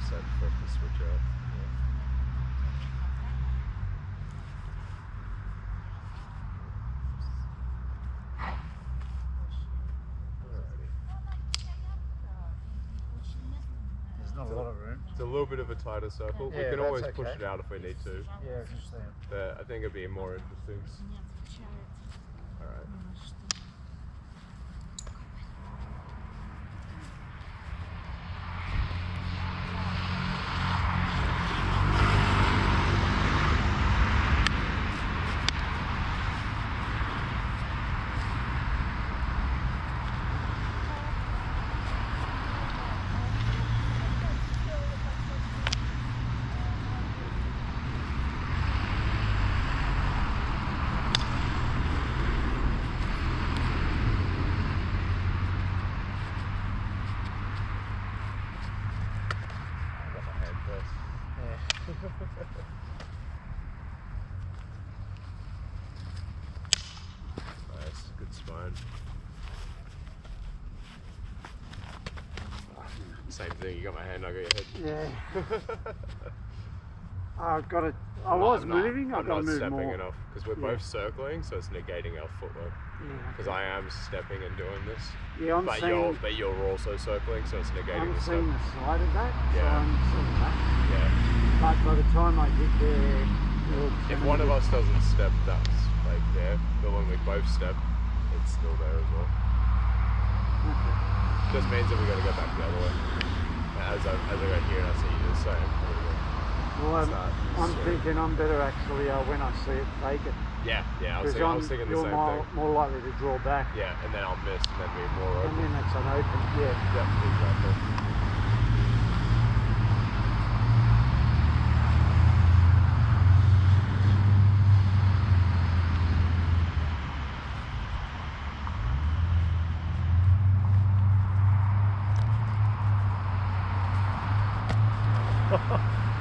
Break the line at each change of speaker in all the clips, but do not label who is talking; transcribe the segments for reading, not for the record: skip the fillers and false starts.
set for it to switch out.
Not a lot of room.
It's a little bit of a tighter circle.
Yeah,
we can always
okay.
push it out if we need to.
Yeah, I understand.
But I think it'd be more interesting. Alright. Nice, good spine. Same thing, you got my hand, I got your head.
Yeah. I've got to, I was moving, I've got to move more.
I'm not stepping enough, because we're both circling, so it's negating our footwork. Because I am stepping and doing this.
Yeah,
but you're also circling, so it's negating the step.
I'm seeing the side of that,
yeah.
so I'm seeing that.
Yeah.
But by the time I get there,
if one of us doesn't step, that's like there. But when we both step, it's still there as well.
Okay.
Just means that we got to go back the other way. As I go here and I see you do the same.
Well, I'm thinking I'm better actually when I see it fake it.
Yeah, I was thinking the same thing.
More likely to draw back.
Yeah, and then I'll miss and then be more open.
And then it's an open, yeah.
Yeah, exactly.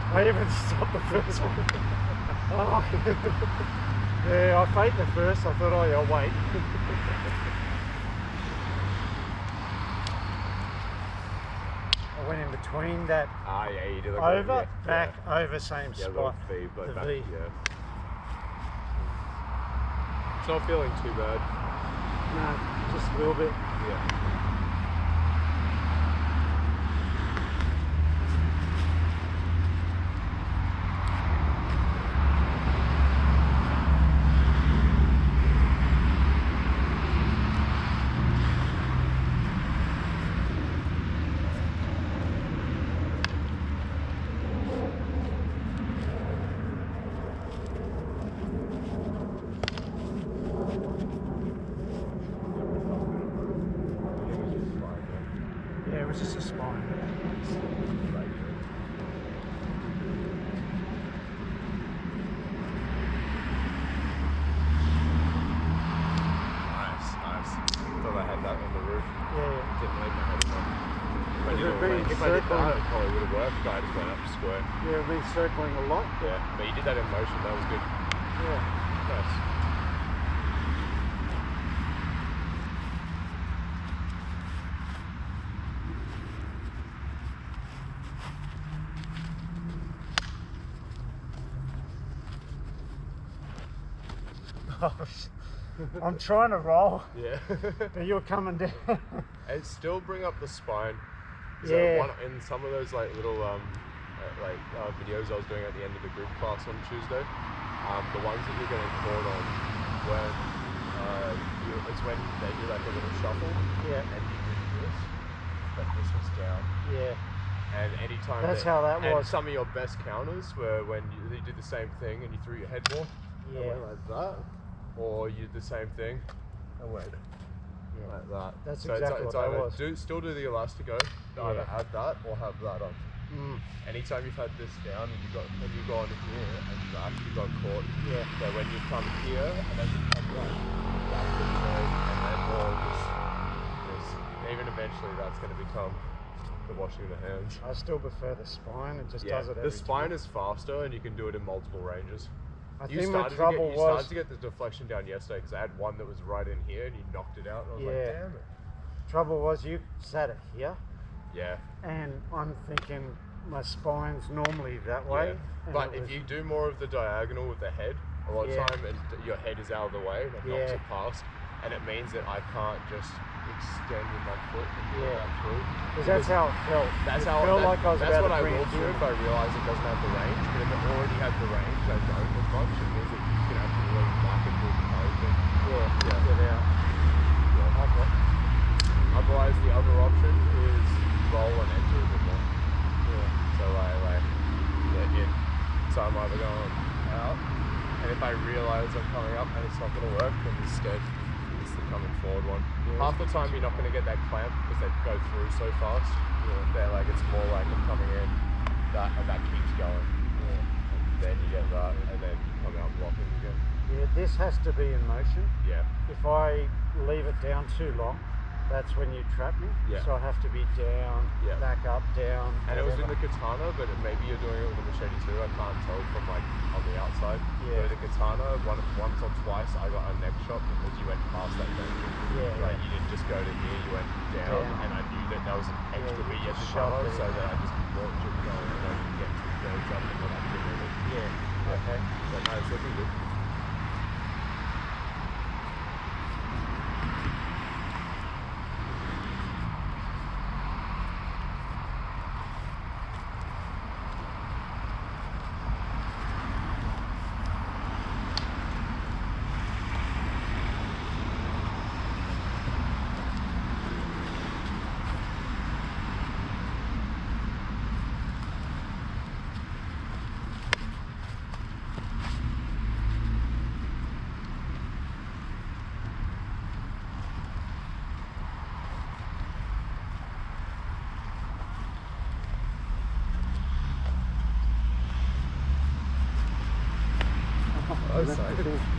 I even stopped the first one. Oh. Yeah, I faked the first. I thought, oh yeah, I'll wait. I went in between that.
Ah, yeah, you did like
over, back, over, same
spot.
Little
V, but
the
back,
V.
Yeah. It's not feeling too bad.
No, just a little bit.
Yeah.
Yeah, it was just a spine.
Nice. Thought I had that on the roof.
Yeah.
Didn't leave my head on. If I did that, it probably would have worked, but I just went up square.
Yeah, I've been circling a lot.
Yeah, but you did that in motion, that was good.
Yeah.
Nice.
I'm trying to roll.
Yeah.
But you're coming down.
And still bring up the spine.
Yeah.
In some of those like little videos I was doing at the end of the group class on Tuesday, the ones that you're getting caught on when it's when they do like a little shuffle.
Yeah.
And you do this, but this was down.
Yeah.
And anytime
how that was.
And some of your best counters were when you did the same thing and you threw your head more.
Yeah.
And went like that. Or you did the same thing and went like that.
That's
so
exactly
it's
what
either
that was.
Still do the elastico, either have that or have that on. Anytime you've had this down and you've gone here and back, you got caught.
Yeah.
So when you come here and then you come back this way and then more this, even eventually that's going to become the washing of the hands.
I still prefer the spine. It just does it every
the spine
time.
is faster and you can do it in multiple ranges.
I think my trouble
you started to get the deflection down yesterday because I had one that was right in here and you knocked it out and I was like, damn it.
Trouble was you sat it here.
Yeah.
And I'm thinking, my spine's normally that way.
Yeah. But if you do more of the diagonal with the head, a lot of time and your head is out of the way, that knocks it past, and it means that I can't just extend with my foot and pull that through.
Because that's how it felt.
That's
it
how
felt like I was
that's
about
what
to
I
bring
will
it
do
through.
if I realise it doesn't have the range. But if it already had the range, I don't as much. It means that you can actually lean back and do the power.
Get out.
Yeah, okay. Otherwise, the other option is roll and enter a bit more. So in. So I'm either going out, and if I realise I'm coming up and it's not going to work, then instead it's the coming forward one. Half the time you're not going to get that clamp because they go through so fast. They're like, it's more like I'm coming in, and that keeps going. And then you get that, and then you come out blocking again.
Yeah, this has to be in motion.
Yeah.
If I leave it down too long, that's when you trap me. So I have to be down, back up, down.
And it was in the katana, but maybe you're doing it with the machete too. I can't tell from like on the outside. With the katana, once or twice I got a neck shot because you went past that danger. Like you didn't just go to here, you went down, and I knew that there was an extra beat at the shoulder, so that I just launched it going and I could get two thirds up and then I could hit it. Okay. So no, it's looking good.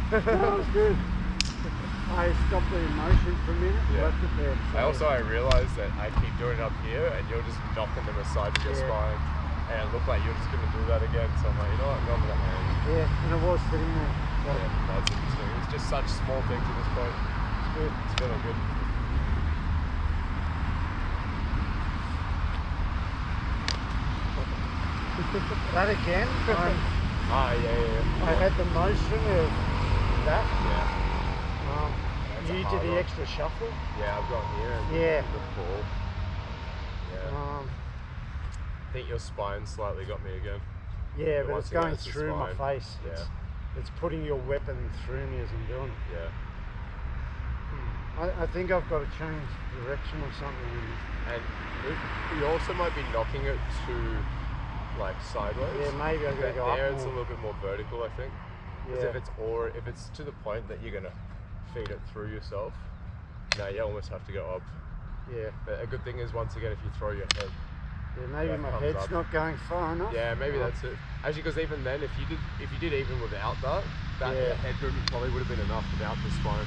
That was good. I stopped the motion for a minute, left it there. So
I realised that I keep doing it up here and you're just knocking them aside with your spine, and it looked like you're just going to do that again, so I'm like, you know what, I'm going with that hand.
And it was sitting there. So
that's interesting. It's just such small things at this point.
It's good.
It's feeling good.
That again, I had the motion of that. You did the extra shuffle.
I've got here and the pull. I think your spine slightly got me again.
But it's going through my face. It's putting your weapon through me as I'm doing it. I think I've got to change direction or something.
And you also might be knocking it too like sideways.
Maybe I'm going to go up
there.
more.
It's a little bit more vertical, I think. Because if it's to the point that you're gonna feed it through yourself, now you almost have to go up. But a good thing is, once again, if you throw your head,
maybe my head's not going far enough.
Maybe that's it. Actually, because even then, if you did even without that head movement probably would have been enough without the spine.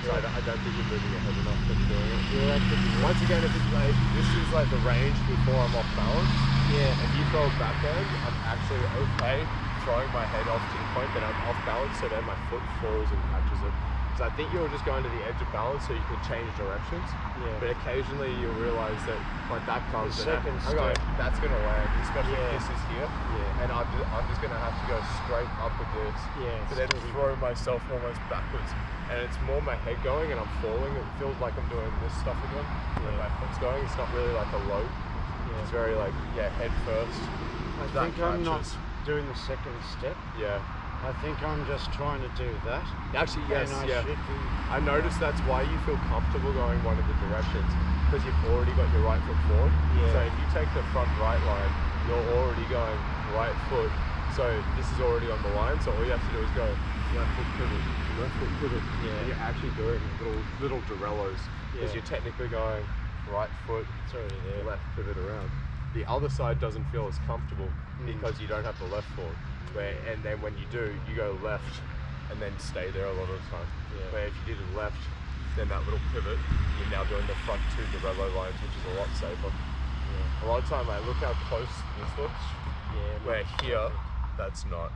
So I don't think you're moving your head enough when you're doing it.
That could be
once again, if this is like the range before I'm off balance. If you throw a backhand, I'm actually okay throwing my head off to the point that I'm off balance, so then my foot falls and catches it. So I think you're just going to the edge of balance so you can change directions. But occasionally you'll realise that like that comes
the second
I'm going, that's going to land, especially if this is here. And I'm just going to have to go straight up with this. But then throw myself almost backwards. And it's more my head going and I'm falling. It feels like I'm doing this stuff again. When my foot's going, it's not really like a load. It's very like, head first.
I think I'm not doing the second step. I think I'm just trying to do that.
Actually, yes, I noticed that's why you feel comfortable going one of the directions, because you've already got your right foot forward. So if you take the front right line, you're already going right foot. So this is already on the line, so all you have to do is go left foot pivot, left foot pivot. And you're actually doing little Dorellos, because you're technically going right foot, left pivot around. The other side doesn't feel as comfortable because you don't have the left foot. And then when you do, you go left and then stay there a lot of the time. Where if you did it left, then that little pivot, you're now doing the front two Dorello lines, which is a lot safer. A lot of time, look how close this looks. Where here, that's not.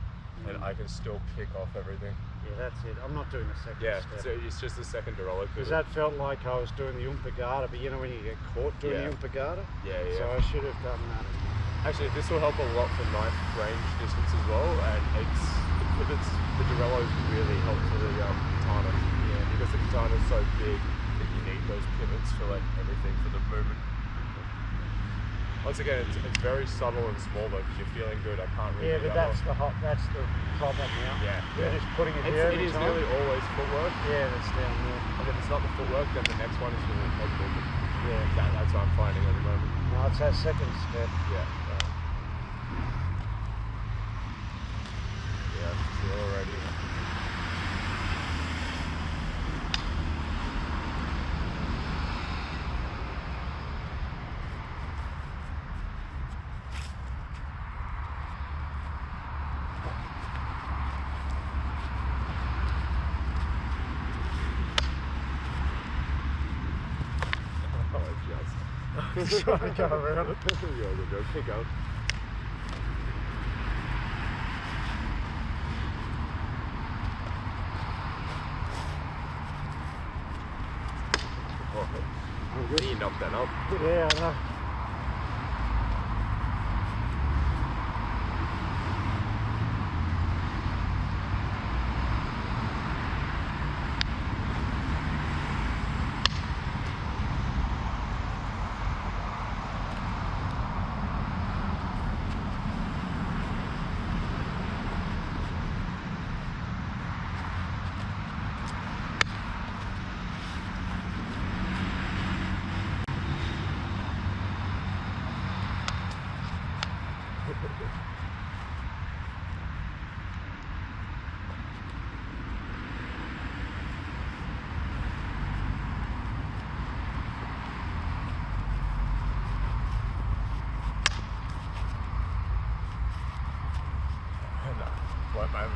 And I can still pick off everything.
That's it. I'm not doing the second step.
So it's just the second Dorello pivot.
Because that felt like I was doing the pulgada, but you know when you get caught doing the pulgada?
Yeah.
So I should have done that.
Actually, this will help a lot for knife range distance as well, and the Durellos really help for the katana. Yeah, because the katana is so big that you need those pivots for like everything for the movement. Once again, it's very subtle and small though, because you're feeling good. I can't really.
Yeah, but that's the problem now.
Yeah,
You're just putting it here.
It is nearly always footwork.
Yeah, that's down there.
And if it's not the footwork, then the next one is the leg movement.
Yeah,
That's what I'm finding at the moment.
no, it's that second step.
Yeah. Yeah, see already.
Just trying to go around it.
Go, keep going. Oh, you knocked that up.
Yeah, I know.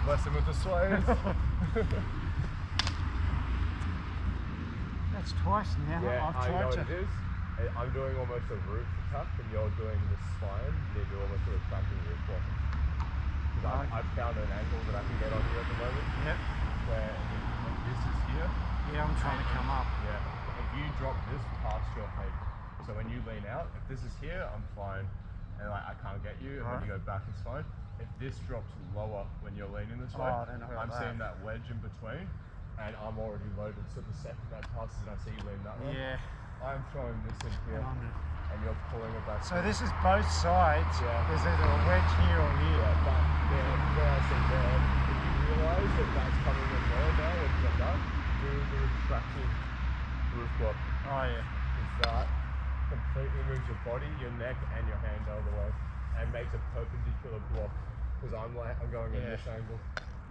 Lesson with the sways.
That's twice now.
Yeah,
I've
I know
tried
what it is. I'm doing almost a roof tuck and you're doing the spine. You do almost a retracting roof walk. Because I've found an angle that I can get on here at the moment.
Yep.
Where if this is here.
Yeah, I'm trying to come up.
Yeah. If you drop this past your head, so when you lean out, if this is here, I'm fine. And like I can't get you, and when you go back, it's fine. If this drops lower when you're leaning this way, I'm seeing that wedge in between, and I'm already loaded. So the second that passes and I see you lean that way, I'm throwing this in here, and you're pulling it back.
So this is both sides. Yeah. There's either a wedge here or here.
Yeah, but where I see there, if you realise that that's coming in there now, when you get that, do the retracting roof block.
Oh yeah.
Because that completely moves your body, your neck, and your hand out of the way, and makes a perpendicular block. Because I'm going in this angle.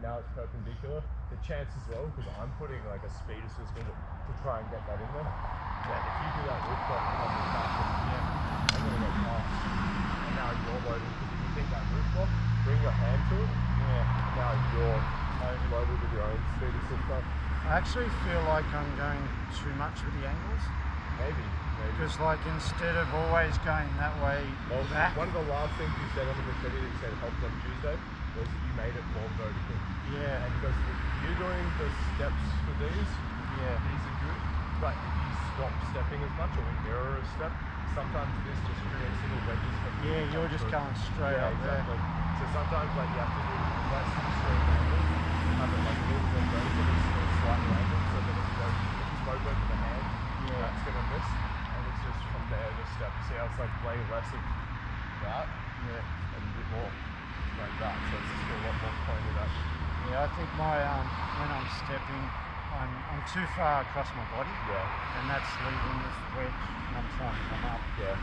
Now it's perpendicular. The chance as well, because I'm putting like a speed assistant to try and get that in there. That if you do that roof block and come back, I'm going to go past. And now you're loaded. Because if you think that roof block, bring your hand to it. Yeah. Now you're loaded with your own speed assistant.
I actually feel like I'm going too much with the angles.
Maybe.
Because like instead of always going that way back.
One of the last things you said on the Machete that you said helped on Tuesday was that you made it more vertical.
Yeah.
And because if you're doing the steps for these are good. But if you stop stepping as much or we mirror a step, sometimes this just creates little wedges.
Yeah, you're just going straight up
exactly. So sometimes like you have to do less straight angles, have it like a little more vertical or slightly angled so that if you both open the hand, that's going to miss. Just from there, just step. See how it's like way less of that, and a bit more like that. So it's just a lot more pointed up.
Yeah, I think my when I'm stepping, I'm too far across my body.
Yeah.
And that's leaving this wedge, and I'm trying to come up.
Yeah.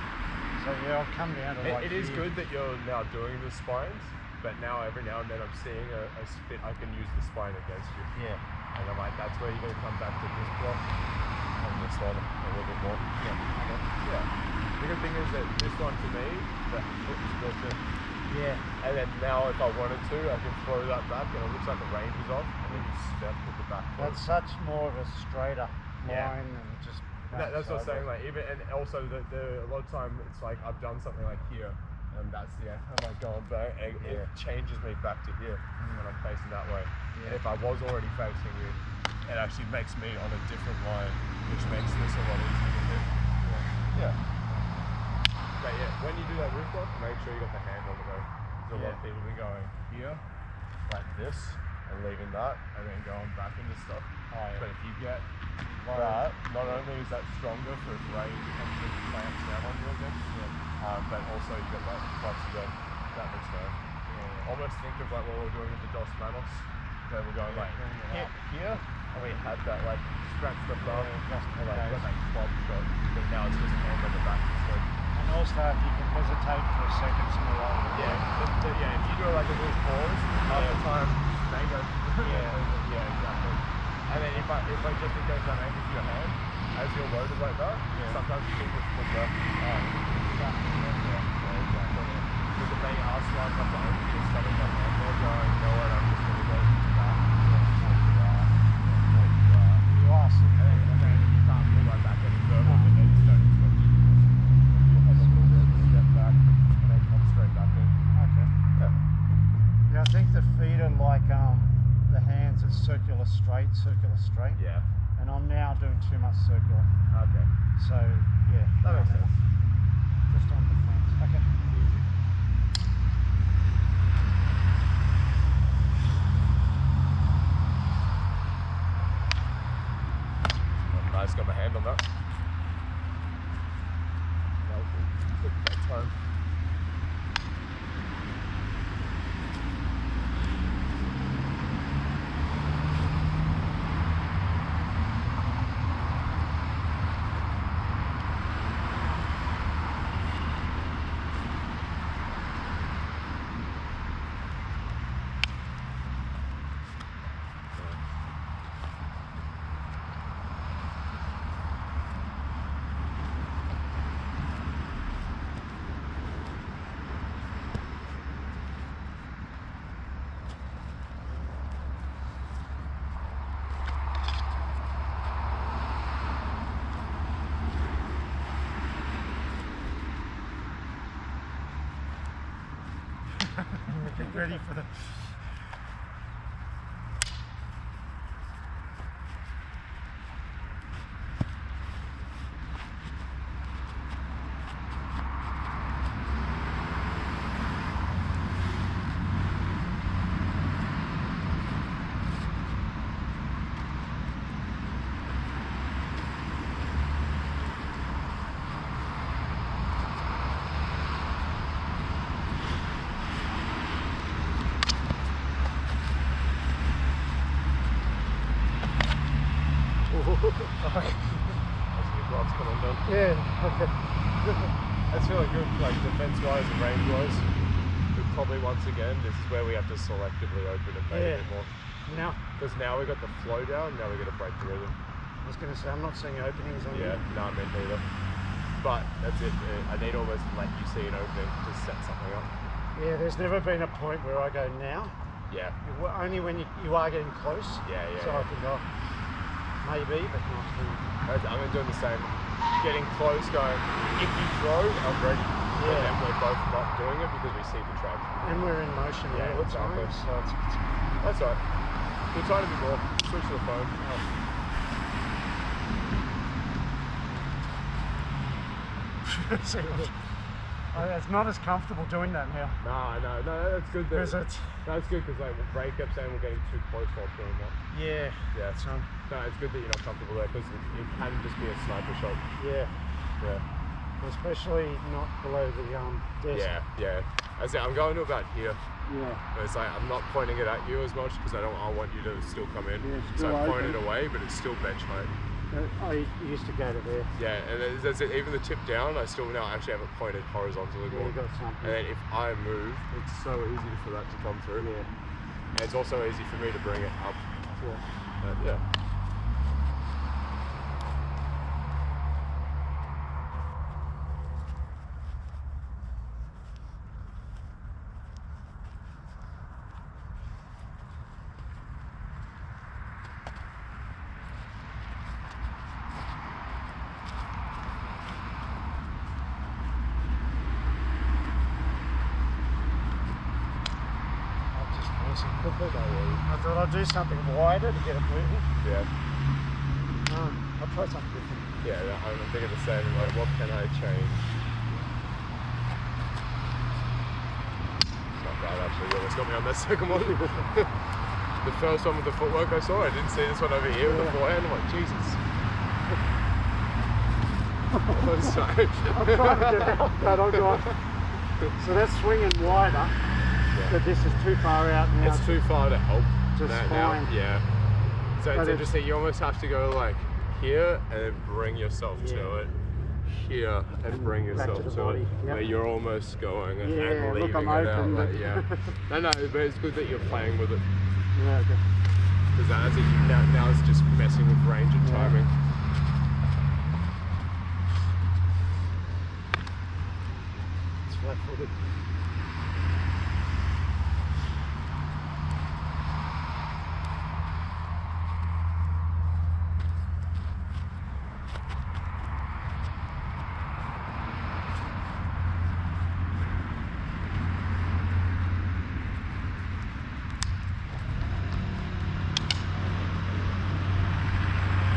So yeah, I'll come down to like.
It is good that you're now doing the spines, but now every now and then I'm seeing a spit. I can use the spine against you. Yeah. And I'm like, that's where you're going to come back to this block. And this one a little bit more. Yeah. The good thing is that this one to me, the foot is built in. Yeah. And then now if I wanted to, I can throw that back and it looks like the range is off and then you step with the back foot.
That's such more of a straighter line and just.
That's what I'm saying. Like even and also a lot of time it's like I've done something like here and that's the end. I'm like going back and it changes me back to here when I'm facing that way. And if I was already facing you, it actually makes me on a different line, which makes this a lot easier to hit. Yeah. But yeah, when you do that roof block, make sure you got the hand on the go. So a lot of people have been going here, like this, and leaving that, and then going back into stuff. But if you get that, not only is that stronger for if rain comes and clamps down on you again, but also you get that once you go that much down. Almost think of like what we were doing with the Dos Manos, where we're going like hit here, and we had that like scratch the thumb, and like got that club shot, but now it's just a hand on the back instead.
And also if you can hesitate for a second, it's more likely.
Yeah, if you do like a little pause, half the time they go. Yeah, exactly. And then if I just in case I'm aiming for your hand, as you're loaded like that, sometimes you can just pull back. Exactly. Because if they are sliding up the open, you're studying that hand there going, you know what, I'm just going to go back.
You are sitting there.
And then you can't pull that back any further, but then you don't expect it. You have a little bit of a step back, and then come straight back in.
Okay.
Yeah.
Yeah, I think the feet are like the hands, it's circular straight.
Yeah.
And I'm now doing too much circular.
Okay.
So, yeah.
That makes sense.
Just on the fence. Okay.
Nice, got my hand on that. Took that time.
Get ready for the...
That's coming down.
Yeah, okay.
That's feeling good, like defense-wise and range-wise. But probably once again, this is where we have to selectively open and bait a bit more.
Now,
because now we got the flow down, now we got to break the rhythm.
I was going to say, I'm not seeing openings on
Yeah,
you.
no, I meant neither. But that's it. I need almost to let you see an opening to set something up.
Yeah, there's never been a point where I go now.
Yeah.
Only when you are getting close.
Yeah.
So I can go, maybe, but not.
I'm doing the same. Getting close, going, if you throw, I'm ready.
Yeah.
And then we're both not doing it because we see the trap.
And we're in motion all the time. So it's
that's right. We'll try to be more. Switch to the phone.
It's not as comfortable doing that now.
No, that's good. That's good because like Ray kept saying we're getting too close while doing that.
Yeah.
No, it's good that you're not comfortable there because it can just be a sniper shot.
Yeah. Especially not below the desk.
Yeah. As I'm going to about here.
Yeah.
It's like I'm not pointing it at you as much because I want you to still come in.
Yeah,
so I'm pointing
open.
it away, but it's still bench height.
I used to go to there.
Yeah, and there's even the tip down, I still now actually have it pointed horizontally more.
You got something.
And then if I move, it's so easy for that to come through.
Yeah.
And it's also easy for me to bring it up. Yeah.
I thought I'd do something wider to get it moving.
Yeah.
I'll try something different.
Yeah, I'm thinking the same. Like, what can I change? hard actually. You almost got me on that second one. The first one with the footwork I saw, I didn't see this one over here with the forehand. I'm like, Jesus. Oh, sorry.
I'm trying to get out, but I've got. So that's swinging wider, but this is too far out now.
It's too far to help
Just
now.
fine.
Yeah. So
But
it's interesting. You almost have to go like here and then bring yourself
Yeah.
to it. Here and bring
Back
yourself
to the
to
body.
it.
Yep.
Where you're almost going and
Yeah,
leaving
look, I'm
it out.
open,
Like,
but-
yeah. No, but it's good that you're playing with it.
Yeah, okay.
Because that's now it's just messing with range and timing.
It's flat-footed.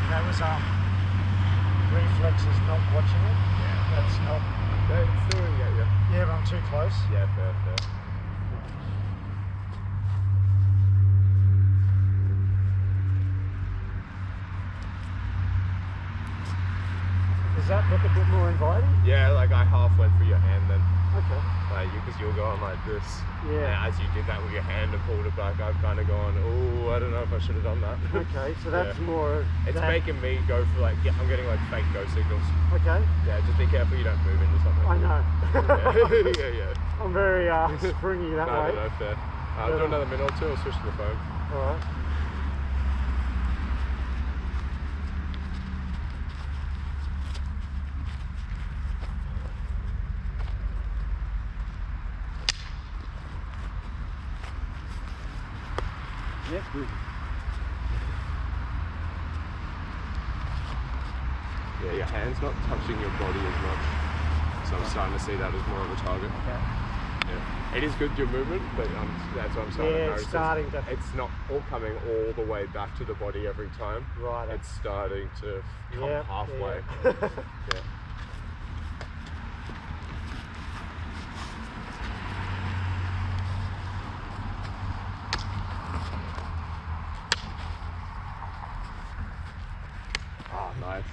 That was reflexes not watching it.
Yeah.
That's not.
They still didn't get you.
Yeah, but I'm too close.
Yeah, fair.
Does that look a bit more inviting?
Yeah, like I half went for your hand then.
Okay.
Because you were going like this.
Yeah.
And as you did that with your hand and pulled it back, I've kind of gone, oh, I don't know if I should have done that.
Okay, so that's
Yeah.
more.
It's
that.
making me go for like, I'm getting like fake go signals.
Okay.
Yeah, just be careful you don't move into something.
I know.
yeah.
I'm very springy that way.
No, fair. I'll do another minute or two, I'll switch to the phone.
Alright. Yep.
Yeah, your hand's not touching your body as much. So I'm starting to see that as more of a target.
Okay.
Yeah. It is good, your movement, but that's what I'm starting to
Yeah,
notice.
it's starting to.
It's not all coming all the way back to the body every time.
Right.
It's starting to come
Yeah,
halfway.
yeah.
Yeah. Oh, nice.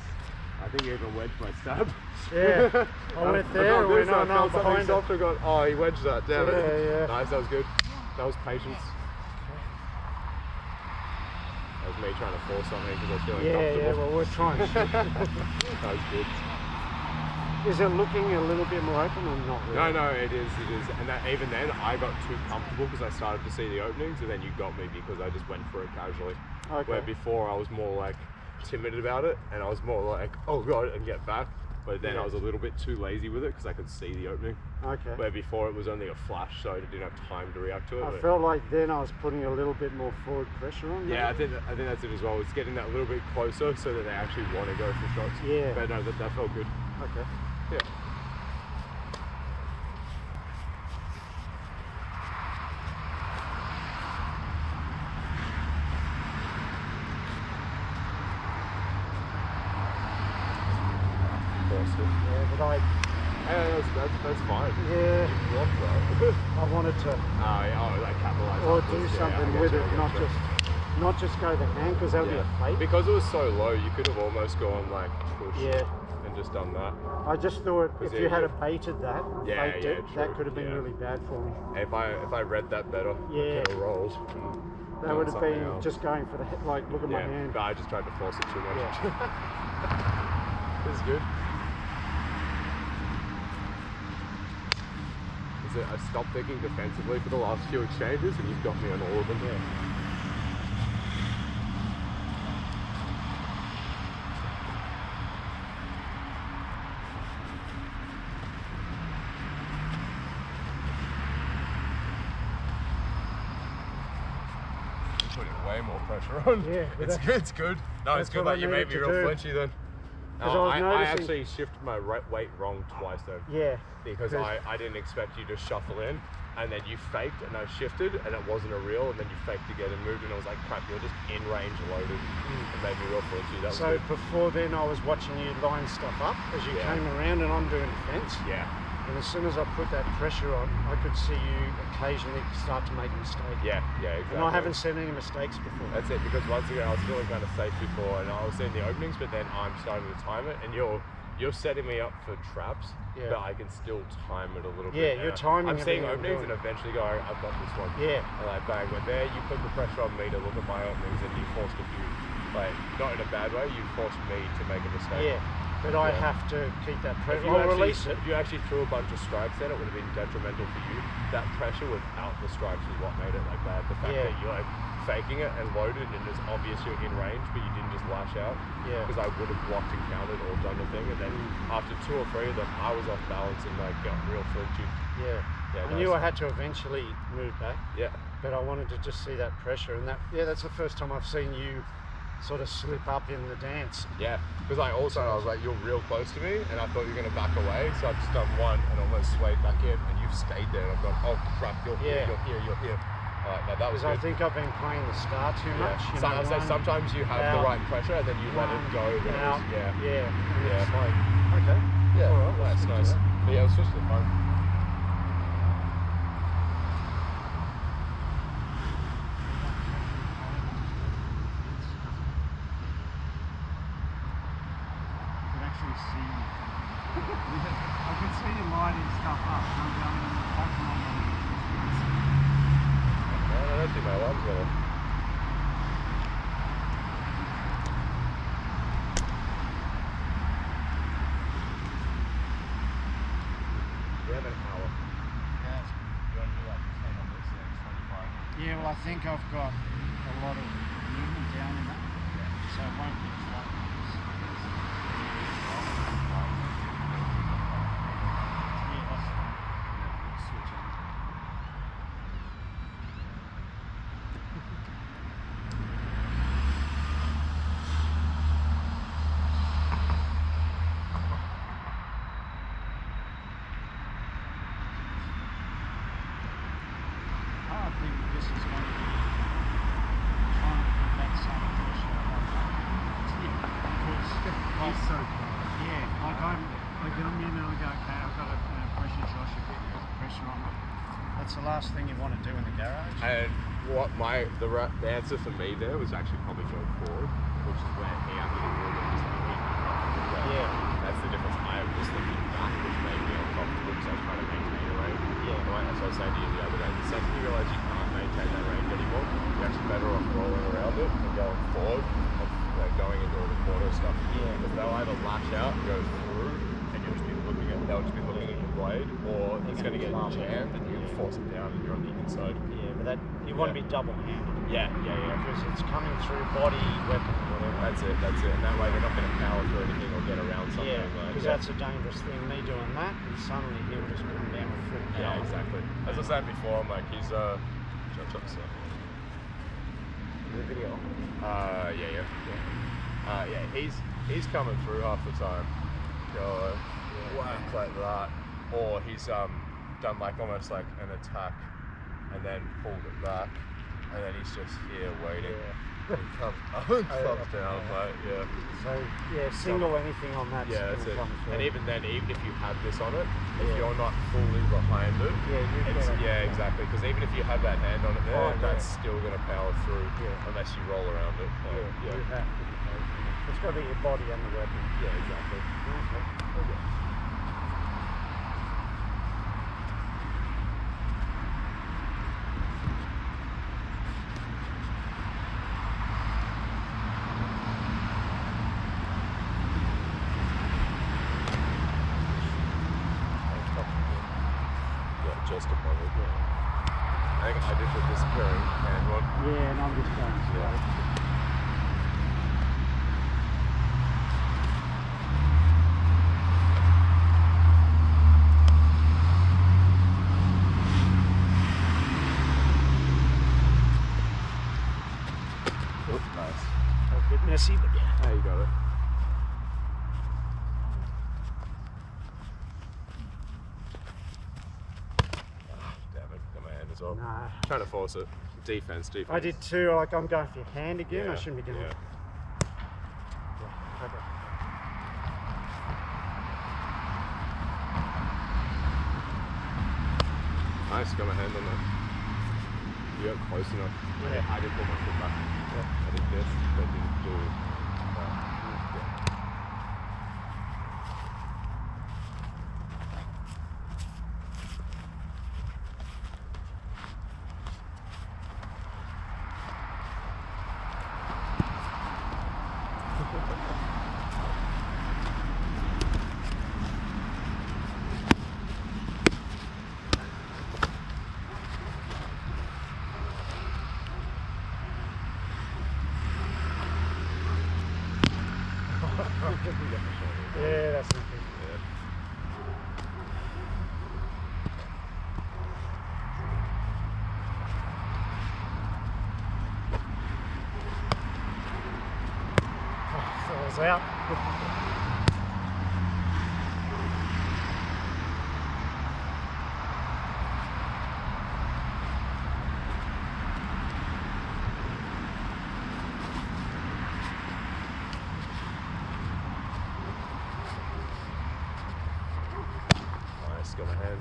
I think you even wedged my stab.
Yeah. I went there, I went on behind it.
Softer, got, oh, he wedged that, damn it.
Yeah.
Nice, that was good. That was patience. That was me trying to force something because I was feeling comfortable.
Yeah, well, we're trying.
That was good.
Is it looking a little bit more open or not really?
No, it is. And that, even then, I got too comfortable because I started to see the openings, and then you got me because I just went for it casually.
Okay.
Where before I was more like timid about it, and I was more like, oh god, and get back. But then I was a little bit too lazy with it because I could see the opening.
Okay.
Where before it was only a flash, so I didn't have time to react to it.
I felt like then I was putting a little bit more forward pressure on.
Yeah, I
maybe?
think that's it as well. It's getting that little bit closer so that they actually want to go for shots.
Yeah.
But no, that felt good.
Okay.
Yeah.
Yeah, but
Yeah, that's fine.
yeah,
You blocked that.
I wanted to
Like capitalize.
or
afterwards.
do
Yeah, I
something
get
with
you,
it,
I
not
get you.
just go the hand because that would be a fake.
Because it was so low, you could have almost gone like push
Yeah.
and just done that.
I just thought if
'Cause
you had
you-
baited that,
Yeah,
faked
yeah,
it, that
true,
could have been
yeah.
really bad for me.
If I read that better,
Yeah.
I could have rolled.
That would have
something
been
else.
just going for the head, like look at my
Yeah,
hand.
but I just tried to force it too much.
Yeah.
It's good. I stopped thinking defensively for the last few exchanges, and you've got me on all of them.
Yeah.
Putting way more pressure on.
Yeah, but
It's
that's-
good. It's good. No, it's
that's
good.
what I
Like you made
needed
me
to
real
do.
flinchy then.
'Cause I was
I
noticing-
actually shifted my weight wrong twice though,
Yeah.
because I didn't expect you to shuffle in, and then you faked, and I shifted, and it wasn't a reel, and then you faked again and moved, and I was like, crap, you're just in range loaded. It made me real flinchy. That was
So
good.
before then, I was watching you line stuff up as you
Yeah.
came around, and I'm doing defence.
Yeah.
And as soon as I put that pressure on, I could see you occasionally start to make a mistake.
Yeah, exactly.
And I haven't seen any mistakes before.
That's it, because once again, I was feeling kind of safe before, and I was seeing the openings, but then I'm starting to time it, and you're setting me up for traps, but I can still time it a little bit.
Yeah, you're timing.
I'm seeing openings and eventually going, I've got this one.
Yeah.
And like bang, but there you put the pressure on me to look at my openings, and you forced a few, like, not in a bad way, you forced me to make a mistake.
Yeah. But I have to keep that pressure.
I'll
release it.
If you actually threw a bunch of strikes then, it would have been detrimental for you. That pressure without the strikes is what made it like bad. The fact that you're like faking it and loaded and it's obvious you're in range, but you didn't just lash out.
Yeah.
Because I would have blocked and countered or done the thing, and then after 2 or 3 of them, I was off balance and like got real flinchy.
Yeah. I knew I had to eventually move back.
Yeah.
But I wanted to just see that pressure, and that's the first time I've seen you sort of slip up in the dance.
Yeah, because I was like, you're real close to me, and I thought you were going to back away, so I've just done one and almost swayed back in, and you've stayed there, and I've gone, oh crap, you're here, you're here. Alright, now that was good.
I think I've been playing the star too much.
So I say sometimes you have the right pressure, and then you let it go.
Out,
yeah.
It's like, okay.
Yeah,
all right,
that's nice. But yeah, it was just fun.
I can see you lighting stuff up. I'm going back on
I don't think my alarm's gonna. We have an hour.
Yeah.
You want to do like 10 on this and 25?
Yeah, well, I think I've got a lot of movement down in that. So it won't be as long. That's the last thing you want to do in the garage.
And what the answer for me there was actually probably going forward, which is where he actually will get this point. That's the difference. I was thinking back, which made me uncomfortable because I was trying to maintain a range. Right? That's what I was saying to you the other day. The second you realise you can't maintain that range anymore, you're actually better off rolling around it and going forward, like going into all the corner stuff. Because they'll either lash out and go through, and you'll just be looking at, they'll just be looking at your blade, or it's going to get jammed and you're going to force it down and you're on the inside.
Yeah, but that you want to be double-handed.
Yeah.
Because it's coming through body, weapon, whatever.
That's it. And that way they're not going to power through anything or get around something.
Yeah, because that's a dangerous thing. Me doing that, and suddenly he'll just come down with full power.
Yeah, exactly. As I said before, I'm like, he's the
video.
He's coming through half the time. Go whack like that, or he's done like almost like an attack, and then pulled it back, and then he's just here waiting. He comes up and comes down, but
So single anything on that.
Yeah, that's it.
Through.
And even then, even if you have this on it, if you're not fully behind it, exactly. Because even if you have that hand on it there, that's still going to power through unless you roll around it.
You have to be patient. It's got to be your body and the weapon.
Yeah, exactly. Okay. Just above it. I think I did the disappearing hand one.
Yeah, and I'm just going straight.
Nice.
A bit messy, but yeah.
You got it. Well.
Nah.
Trying to force it. Defense.
I did too. Like, I'm going for your hand again. I shouldn't be doing it.
Nice, got my hand on that. You got close enough.
Yeah.
I did put my foot back.
Yeah.
I did this, but didn't do that.
Yeah, that's not good.
Yeah.
Falls out.
Nice, got my hand.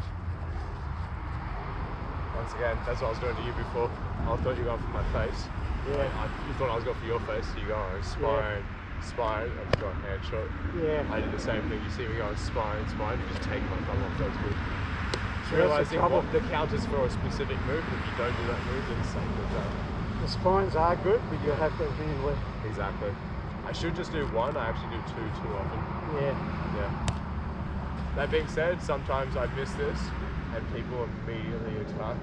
Once again, that's what I was doing to you before. I thought you were going for my face.
Yeah.
You thought I was going for your face, so you go spine, spine, I just got a hand shot.
Yeah.
I did the same thing. You see me going spine, spine, you just take my thumb off, that's good.
So
Realising
that's the
what the counters for a specific move, if you don't do that move, then it's same with that.
The spines are good, but you have to be with.
Exactly. I should just do one, I actually do two too often.
Yeah.
Yeah. That being said, sometimes I miss this and people immediately attack.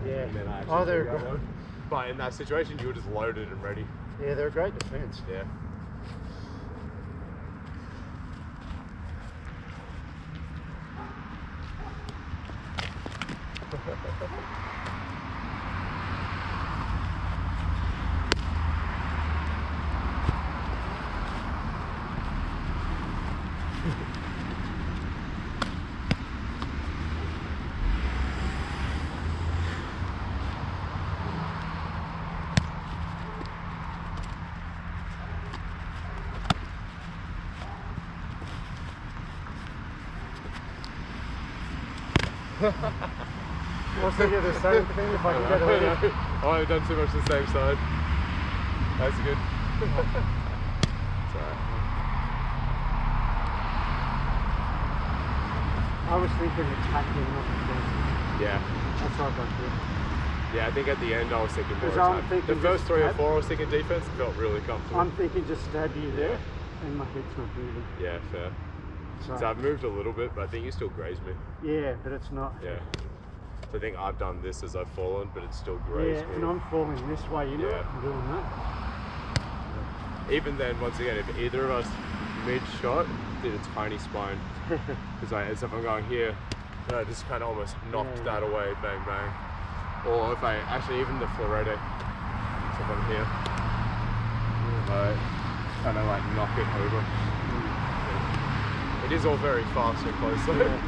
Yeah.
And then I
Oh,
actually
they're
do that
good.
one. But in that situation, you were just loaded and ready.
Yeah, they're a great defence.
Yeah.
I was thinking the same thing if I can get away.
Oh, I've done too much the same side. That's good. It's alright.
I was thinking attacking, not defensive.
Yeah.
That's what I got here.
Yeah, I think at the end I was thinking more
Because I'm
attack.
thinking
The first
just
3 or
stab.
4 I was thinking defense, felt really comfortable.
I'm thinking just stab you there, and my head's not moving.
Yeah, fair.
So,
So I've moved a little bit, but I think you still graze me.
yeah, but it's not.
Yeah. So I think I've done this as I've fallen, but it's still
Yeah,
grazed me.
and I'm falling this way, you know,
Yeah.
I'm doing that.
Even then, once again, if either of us mid-shot did a tiny spine, because as if I'm going here, and I just kind of almost knocked
Yeah.
that away, bang, bang. Or if I, actually even the florete, so if I'm here, I kind of like knock it over. It is all very fast and close though.
Yeah.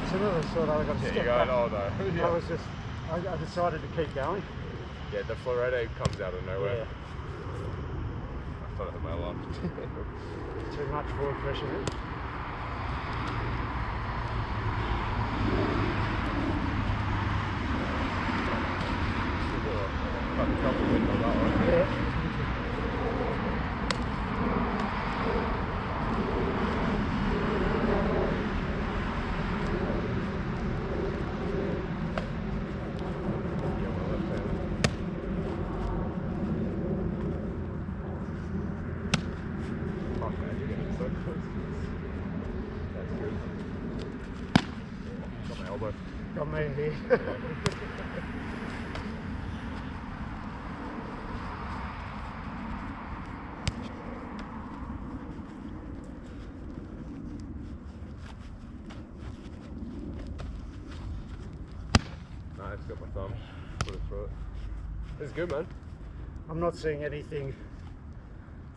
It's another sort of, I got to
Yeah,
step
you go,
back.
oh no. Yeah.
I was just, I decided to keep going.
Yeah, the florete comes out of nowhere.
Yeah.
I thought I had my alarm.
Too much forward pressure in.
Fucking couple of wind on that one.
Yeah.
Yeah, my left hand. Fuck man, you're getting so close. That's good. Got my elbow.
Got me here.
Nice, got my thumb. Put it through it. It's good, man.
I'm not seeing anything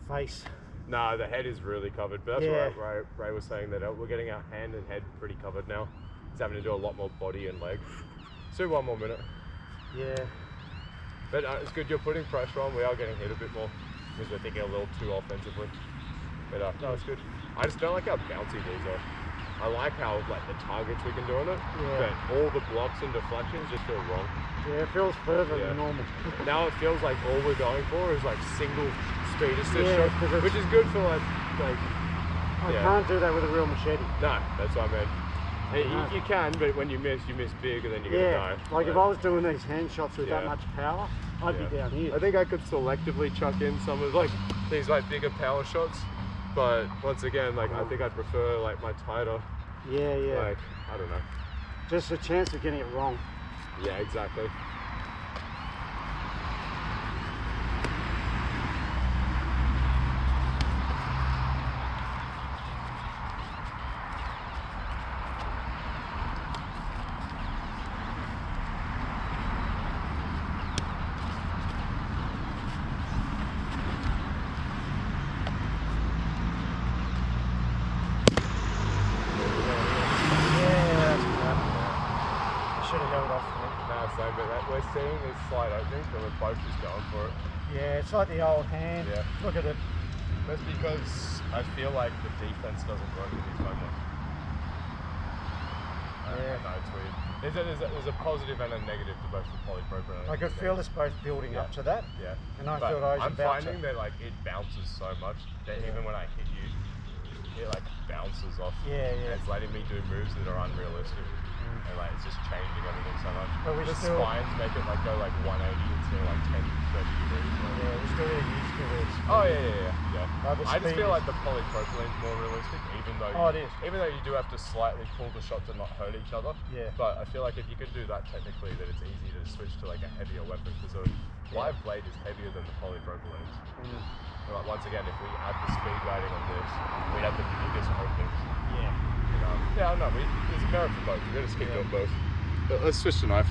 face.
Nah, the head is really covered, but that's
Yeah.
what Ray was saying, that we're getting our hand and head pretty covered now. it's having to do a lot more body and leg. Let's do one more minute.
Yeah.
But it's good you're putting pressure on. We are getting hit a bit more because we're thinking a little too offensively. But no, it's good. I just don't like how bouncy these are. I like how like the targets we can do on it, but all the blocks and deflections just feel wrong.
Yeah, it feels further than normal.
Now it feels like all we're going for is like single speed assist shots, which is good for like
I can't do that with a real machete.
No, that's what I mean. You can, but when you miss big, and then you're gonna die.
Like if I was doing these hand shots with that much power, I'd be down here.
I think I could selectively chuck in some of like these like bigger power shots, but once again, like I think I'd prefer like my tighter.
Yeah.
Like I don't know.
Just a chance of getting it wrong.
Yeah, exactly. We're seeing this slight opening, so we're both just going for it.
Yeah, it's like the old hand.
Yeah.
Look at it.
That's because I feel like the defense doesn't work with these moments. I know, it's weird. There's a positive and a negative to both the polypropylene.
I could feel us both building up to that.
Yeah.
And I feel I was
I'm finding that like it bounces so much that even when I hit you, it like bounces off.
Yeah.
And it's letting me do moves that are unrealistic. And like it's just changing everything so much.
But
the spines make it like go like 180 instead of like 10, 30 degrees.
Yeah, we're still really used to this.
Oh yeah. I just feel like the polypropylene's more realistic, even though even though you do have to slightly pull the shot to not hurt each other.
Yeah.
But I feel like if you can do that technically, then it's easy to switch to like a heavier weapon because a live blade is heavier than the polypropylene. Like once again, if we add the speed rating on this, we'd have the biggest openings.
Yeah.
Yeah, no, there's a merit for both. We're going to stick on both. But let's switch to knife.